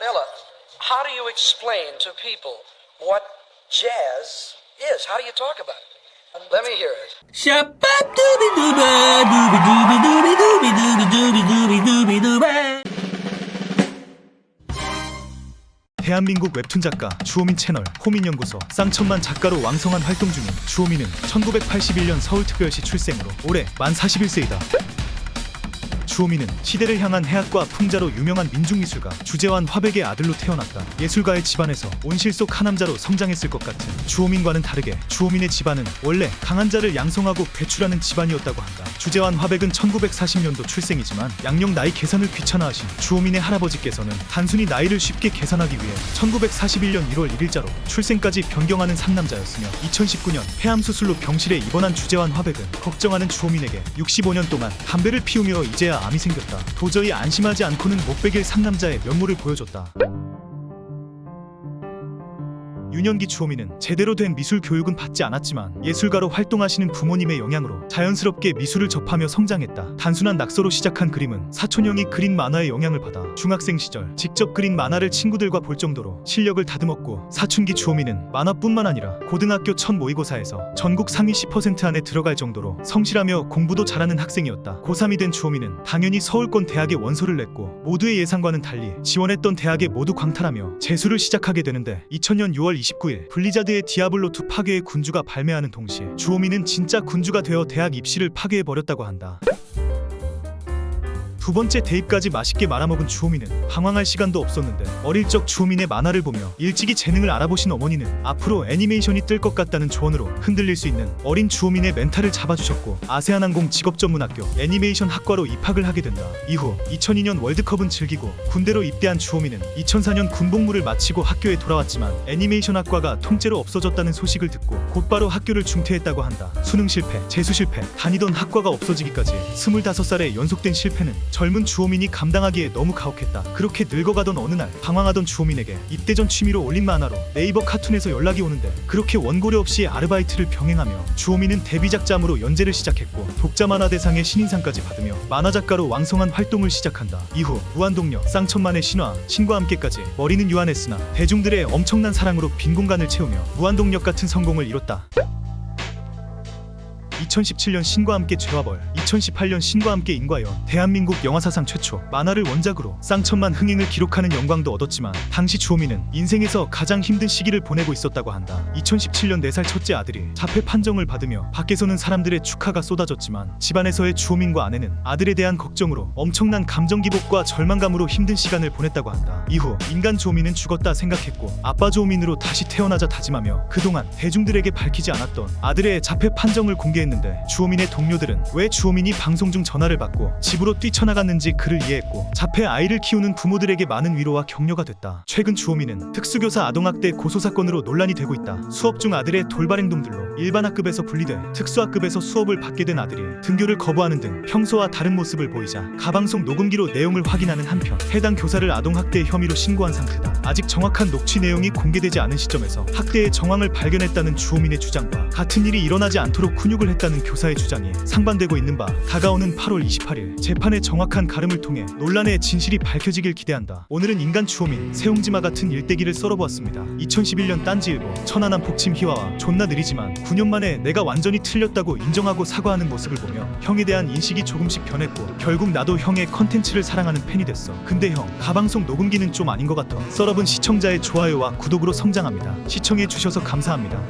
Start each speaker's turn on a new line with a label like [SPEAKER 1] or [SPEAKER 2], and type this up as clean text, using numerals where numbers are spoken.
[SPEAKER 1] Ella, how do you explain to people what jazz is? How do you talk about it? Let me hear it.
[SPEAKER 2] 대한민국 웹툰 작가 주호민 채널 호민연구소 쌍천만 작가로 왕성한 활동 중인 주호민은 1981년 서울특별시 출생으로 올해 만 41세이다. 주호민은 시대를 향한 해학과 풍자로 유명한 민중미술가 주재환 화백의 아들로 태어났다. 예술가의 집안에서 온실 속 하남자로 성장했을 것 같은 주호민과는 다르게 주호민의 집안은 원래 강한 자를 양성하고 배출하는 집안이었다고 한다. 주재환 화백은 1940년도 출생이지만 양력 나이 계산을 귀찮아하신 주호민의 할아버지께서는 단순히 나이를 쉽게 계산하기 위해 1941년 1월 1일자로 출생까지 변경하는 상남자였으며 2019년 폐암 수술로 병실에 입원한 주재환 화백은 걱정하는 주호민에게 65년 동안 담배를 피우며 이제야 암이 생겼다. 도저히 안심하지 않고는 못 베길 상남자의 면모를 보여줬다. 유년기 주호민은 제대로 된 미술 교육은 받지 않았지만 예술가로 활동하시는 부모님의 영향으로 자연스럽게 미술을 접하며 성장했다. 단순한 낙서로 시작한 그림은 사촌형이 그린 만화의 영향을 받아 중학생 시절 직접 그린 만화를 친구들과 볼 정도로 실력을 다듬었고, 사춘기 주호민은 만화뿐만 아니라 고등학교 첫 모의고사에서 전국 상위 10% 안에 들어갈 정도로 성실하며 공부도 잘하는 학생이었다. 고3이 된 주호민은 당연히 서울권 대학에 원서를 냈고 모두의 예상과는 달리 지원했던 대학에 모두 광탈하며 재수를 시작하게 되는데, 2000년 6월 29일 블리자드의 디아블로2 파괴의 군주가 발매하는 동시에 주호민은 진짜 군주가 되어 대학 입시를 파괴해버렸다고 한다. 두 번째 대입까지 맛있게 말아먹은 주호민은 방황할 시간도 없었는데, 어릴 적 주호민의 만화를 보며 일찍이 재능을 알아보신 어머니는 앞으로 애니메이션이 뜰 것 같다는 조언으로 흔들릴 수 있는 어린 주호민의 멘탈을 잡아주셨고, 아세아나항공 직업전문학교 애니메이션 학과로 입학을 하게 된다. 이후 2002년 월드컵은 즐기고 군대로 입대한 주호민은 2004년 군복무를 마치고 학교에 돌아왔지만 애니메이션 학과가 통째로 없어졌다는 소식을 듣고 곧바로 학교를 중퇴했다고 한다. 수능 실패, 재수 실패, 다니던 학과가 없어지기까지 25살의 연속된 실패는 젊은 주호민이 감당하기에 너무 가혹했다. 그렇게 늙어가던 어느 날 방황하던 주호민에게 입대 전 취미로 올린 만화로 네이버 카툰에서 연락이 오는데, 그렇게 원고료 없이 아르바이트를 병행하며 주호민은 데뷔작자로 연재를 시작했고 독자 만화 대상의 신인상까지 받으며 만화작가로 왕성한 활동을 시작한다. 이후 무한동력, 쌍천만의 신화, 신과 함께까지 머리는 유한했으나 대중들의 엄청난 사랑으로 빈 공간을 채우며 무한동력 같은 성공을 이뤘다. 2017년 신과 함께 죄와 벌, 2018년 신과 함께 인과연, 대한민국 영화사상 최초 만화를 원작으로 쌍천만 흥행을 기록하는 영광도 얻었지만, 당시 주호민은 인생에서 가장 힘든 시기를 보내고 있었다고 한다. 2017년 4살 첫째 아들이 자폐 판정을 받으며 밖에서는 사람들의 축하가 쏟아졌지만 집안에서의 주호민과 아내는 아들에 대한 걱정으로 엄청난 감정 기복과 절망감으로 힘든 시간을 보냈다고 한다. 이후 인간 주호민은 죽었다 생각했고 아빠 주호민으로 다시 태어나자 다짐하며 그동안 대중들에게 밝히지 않았던 아들의 자폐 판정을 공개했는데, 주호민의 동료들은 왜 주호민이 방송 중 전화를 받고 집으로 뛰쳐나갔는지 그를 이해했고 자폐 아이를 키우는 부모들에게 많은 위로와 격려가 됐다. 최근 주호민은 특수교사 아동학대 고소사건으로 논란이 되고 있다. 수업 중 아들의 돌발 행동들로 일반 학급에서 분리돼 특수학급에서 수업을 받게 된 아들이 등교를 거부하는 등 평소와 다른 모습을 보이자 가방속 녹음기로 내용을 확인하는 한편 해당 교사를 아동학대 혐의로 신고한 상태다. 아직 정확한 녹취 내용이 공개되지 않은 시점에서 학대의 정황을 발견했다는 주호민의 주장과 같은 일이 일어나지 않도록 훈육을 했다는 교사의 주장이 상반되고 있는 바, 다가오는 8월 28일 재판의 정확한 가름을 통해 논란의 진실이 밝혀지길 기대한다. 오늘은 인간 주호민, 새옹지마 같은 일대기를 썰어보았습니다. 2011년 딴지일보, 천안함 폭침 희화와 존나 느리지만 9년 만에 내가 완전히 틀렸다고 인정하고 사과하는 모습을 보며 형에 대한 인식이 조금씩 변했고 결국 나도 형의 컨텐츠를 사랑하는 팬이 됐어. 근데 형, 가방속 녹음기는 좀 아닌 것 같아. 썰어본 시청자의 좋아요와 구독으로 성장합니다. 시청해 주셔서 감사합니다.